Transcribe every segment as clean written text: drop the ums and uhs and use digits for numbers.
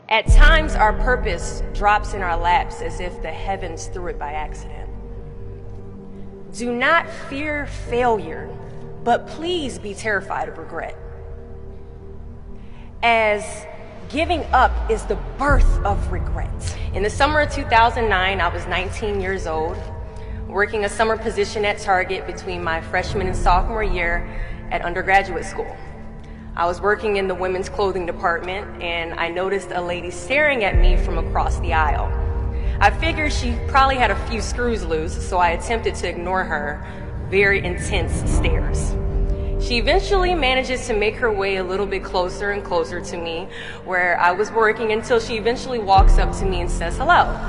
At times, our purpose drops in our laps as if the heavens threw it by accident. Do not fear failure, but please be terrified of regret. As giving up is the birth of regret. In the summer of 2009, I was 19 years old, working a summer position at Target between my freshman and sophomore year at undergraduate school. I was working in the women's clothing department, and I noticed a lady staring at me from across the aisle. I figured she probably had a few screws loose, so I attempted to ignore her very intense stares. She eventually manages to make her way a little bit closer and closer to me where I was working until she eventually walks up to me and says hello.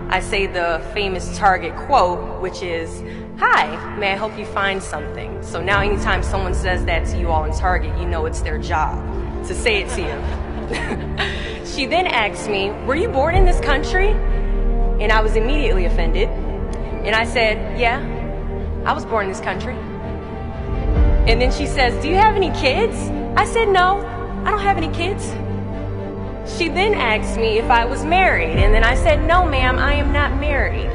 I say the famous Target quote, which is, "Hi, may I help you find something?" So now anytime someone says that to you all in Target, you know it's their job to say it to you. She then asks me, "Were you born in this country?" And I was immediately offended. And I said, "Yeah, I was born in this country." And then she says, "Do you have any kids?" I said, "No, I don't have any kids." She then asked me if I was married, and then I said, "No, ma'am, I am not married."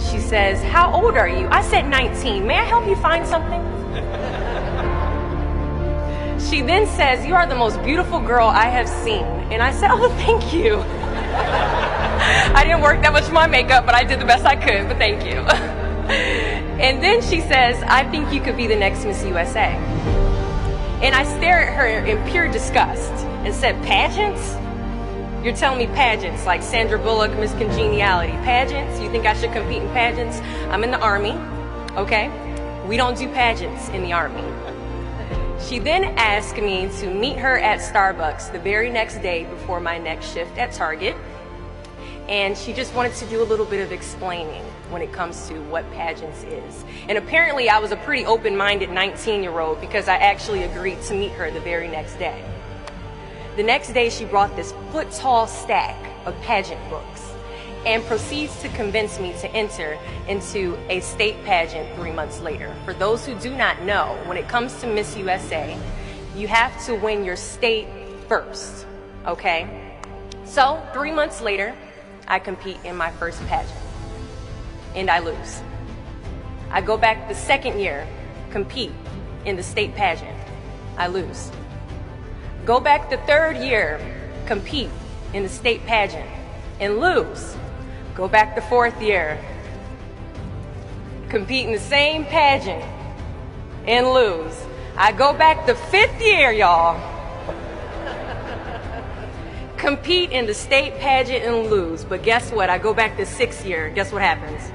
She says, "How old are you?" I said, 19. "May I help you find something?" She then says, "You are the most beautiful girl I have seen." And I said, "Oh, thank you." I didn't work that much for my makeup, but I did the best I could, but thank you. And then she says, "I think you could be the next Miss USA." And I stare at her in pure disgust and said, "Pageants? You're telling me pageants like Sandra Bullock, Miss Congeniality. Pageants? You think I should compete in pageants? I'm in the Army, okay? We don't do pageants in the Army." She then asked me to meet her at Starbucks the very next day before my next shift at Target. And she just wanted to do a little bit of explaining when it comes to what pageants is. And apparently I was a pretty open-minded 19-year-old because I actually agreed to meet her the very next day. The next day, she brought this foot-tall stack of pageant books and proceeds to convince me to enter into a state pageant 3 months later. For those who do not know, when it comes to Miss USA, you have to win your state first, okay? So 3 months later, I compete in my first pageant, and I lose. I go back the second year, compete in the state pageant. I lose. Go back the third year, compete in the state pageant, and lose. Go back the fourth year, compete in the same pageant, and lose. I go back the fifth year, y'all, compete in the state pageant and lose. But guess what? I go back the sixth year. Guess what happens?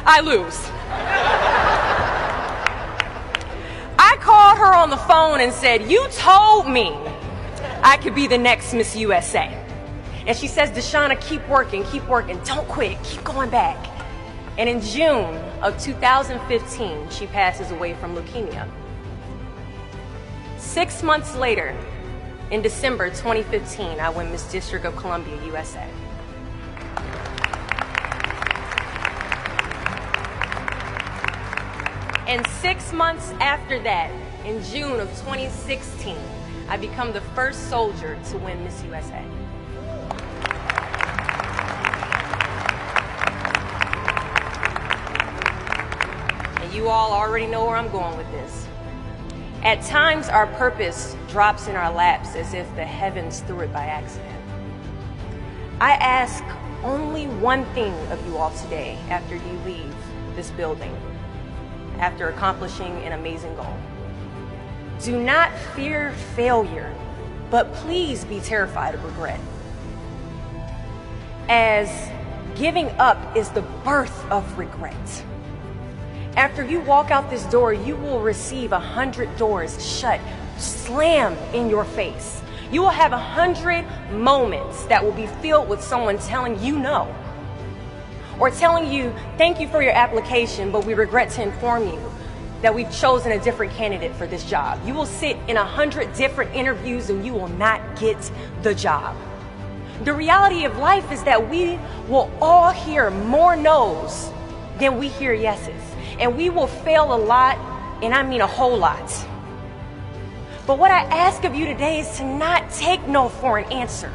I lose. I called her on the phone and said, "You told me I could be the next Miss USA." And she says, "Deshauna, keep working, don't quit, keep going back." And in June of 2015, she passes away from leukemia. 6 months later, in December 2015, I win Miss District of Columbia, USA. And 6 months after that, in June of 2016, I become the first soldier to win Miss USA. And you all already know where I'm going with this. At times, our purpose drops in our laps as if the heavens threw it by accident. I ask only one thing of you all today after you leave this building, after accomplishing an amazing goal. Do not fear failure, but please be terrified of regret. As giving up is the birth of regret. After you walk out this door, you will receive 100 doors shut, slammed in your face. You will have 100 moments that will be filled with someone telling you no, or telling you, "Thank you for your application, but we regret to inform you that we've chosen a different candidate for this job." You will sit in 100 different interviews and you will not get the job. The reality of life is that we will all hear more no's than we hear yeses. And we will fail a lot, and I mean a whole lot. But what I ask of you today is to not take no for an answer.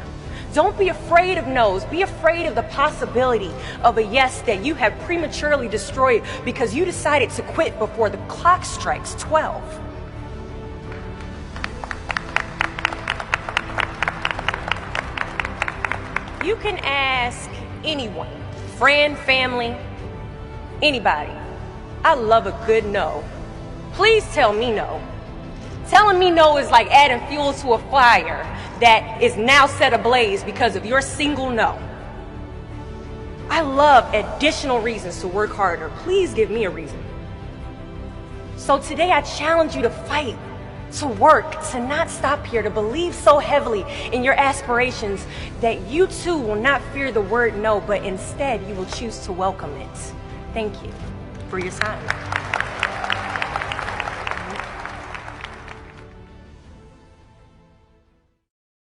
Don't be afraid of no's. Be afraid of the possibility of a yes that you have prematurely destroyed because you decided to quit before the clock strikes 12. You can ask anyone, friend, family, anybody. I love a good no. Please tell me no. Telling me no is like adding fuel to a fire that is now set ablaze because of your single no. I love additional reasons to work harder. Please give me a reason. So today I challenge you to fight, to work, to not stop here, to believe so heavily in your aspirations that you too will not fear the word no, but instead you will choose to welcome it. Thank you for your time.